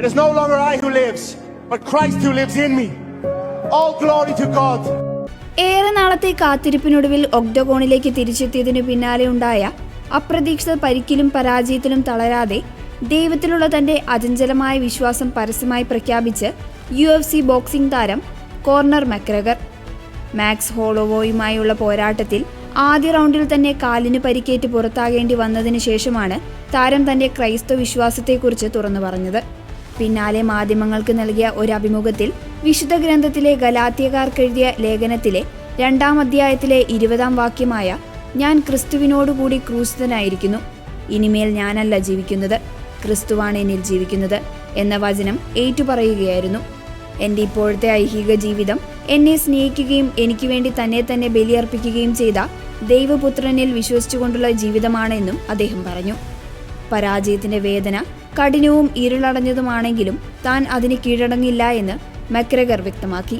It is no longer I who lives, but Christ who lives in me. All glory to God. ഏറെ നാളത്തെ കാത്തിരിപ്പിനൊടുവിൽ ഒക്ടഗോണിലേക്ക് തിരിച്ചെത്തിയതിനു പിന്നാലെ ഉണ്ടായ അപ്രതീക്ഷിത പരിക്കിലും പരാജയത്തിലും തളരാതെ ദൈവത്തിലുള്ള തന്റെ അചഞ്ചലമായ വിശ്വാസം പരസ്യമായി പ്രഖ്യാപിച്ച് UFC ബോക്സിംഗ് താരം കോർണർ മക്ഗ്രഗർ. മാക്സ് ഹോളോവോയുമായുള്ള പോരാട്ടത്തിൽ ആദ്യ റൗണ്ടിൽ തന്നെ കാലിന് പരിക്കേറ്റ് പുറത്താകേണ്ടി വന്നതിന് ശേഷമാണ് താരം തന്റെ ക്രൈസ്തവ വിശ്വാസത്തെക്കുറിച്ച് തുറന്നു പറഞ്ഞത്. പിന്നാലെ മാധ്യമങ്ങൾക്ക് നൽകിയ ഒരു അഭിമുഖത്തിൽ വിശുദ്ധ ഗ്രന്ഥത്തിലെ ഗലാത്യക്കാർക്കെഴുതിയ ലേഖനത്തിലെ 2-ാം അധ്യായത്തിലെ 20-ാം വാക്യമായ "ഞാൻ ക്രിസ്തുവിനോടുകൂടി ക്രൂശിതനായിരിക്കുന്നു, ഇനിമേൽ ഞാനല്ല ജീവിക്കുന്നത്, ക്രിസ്തുവാണ് എന്നിൽ ജീവിക്കുന്നത്" എന്ന വചനം ഏറ്റുപറയുകയായിരുന്നു. എൻ്റെ ഇപ്പോഴത്തെ ഐഹിക ജീവിതം എന്നെ സ്നേഹിക്കുകയും എനിക്ക് വേണ്ടി തന്നെ ബലിയർപ്പിക്കുകയും ചെയ്ത ദൈവപുത്രനിൽ വിശ്വസിച്ചുകൊണ്ടുള്ള ജീവിതമാണെന്നും അദ്ദേഹം പറഞ്ഞു. പരാജയത്തിന്റെ വേദന കഠിനവും ഇരുളടഞ്ഞതുമാണെങ്കിലും താൻ അതിന് കീഴടങ്ങില്ല എന്ന് മക്ഗ്രഗർ വ്യക്തമാക്കി.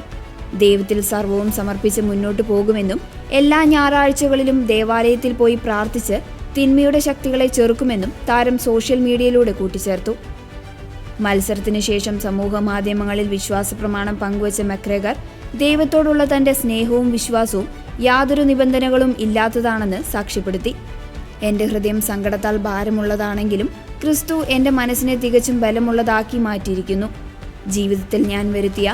ദൈവത്തിൽ സർവവും സമർപ്പിച്ച് മുന്നോട്ടു പോകുമെന്നും എല്ലാ ഞായറാഴ്ചകളിലും ദേവാലയത്തിൽ പോയി പ്രാർത്ഥിച്ച് തിന്മയുടെ ശക്തികളെ ചെറുക്കുമെന്നും താരം സോഷ്യൽ മീഡിയയിലൂടെ കൂട്ടിച്ചേർത്തു. മത്സരത്തിന് ശേഷം സമൂഹ മാധ്യമങ്ങളിൽ വിശ്വാസപ്രമാണം പങ്കുവച്ച മക്ഗ്രഗർ ദൈവത്തോടുള്ള തന്റെ സ്നേഹവും വിശ്വാസവും യാതൊരു നിബന്ധനകളും ഇല്ലാത്തതാണെന്ന് സാക്ഷ്യപ്പെടുത്തി. എൻ്റെ ഹൃദയം സങ്കടത്താൽ ഭാരമുള്ളതാണെങ്കിലും ക്രിസ്തു എൻ്റെ മനസ്സിനെ തികച്ചും ബലമുള്ളതാക്കി മാറ്റിയിരിക്കുന്നു. ജീവിതത്തിൽ ഞാൻ വരുത്തിയ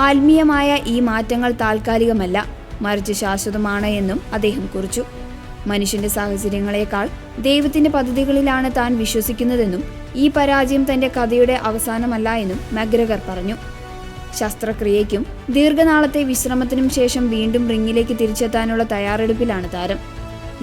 ആത്മീയമായ ഈ മാറ്റങ്ങൾ താൽക്കാലികമല്ല, മറിച്ച് ശാശ്വതമാണ് എന്നും അദ്ദേഹം കുറിച്ചു. മനുഷ്യന്റെ സാഹചര്യങ്ങളെക്കാൾ ദൈവത്തിന്റെ പദ്ധതികളിലാണ് താൻ വിശ്വസിക്കുന്നതെന്നും ഈ പരാജയം തന്റെ കഥയുടെ അവസാനമല്ല എന്നും മക്ഗ്രഗർ പറഞ്ഞു. ശസ്ത്രക്രിയയ്ക്കും ദീർഘനാളത്തെ വിശ്രമത്തിനും ശേഷം വീണ്ടും റിങ്ങിലേക്ക് തിരിച്ചെത്താനുള്ള തയ്യാറെടുപ്പിലാണ് താരം.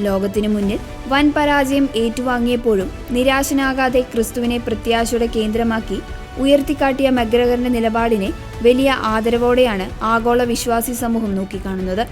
ലോകത്തിനു മുന്നിൽ വൻ പരാജയം ഏറ്റുവാങ്ങിയപ്പോഴും നിരാശനാകാതെ ക്രിസ്തുവിനെ പ്രത്യാശയുടെ കേന്ദ്രമാക്കി ഉയർത്തിക്കാട്ടിയ മക്ഗ്രഗറിന്റെ നിലപാടിനെ വലിയ ആദരവോടെയാണ് ആഗോള വിശ്വാസി സമൂഹം നോക്കിക്കാണുന്നത്.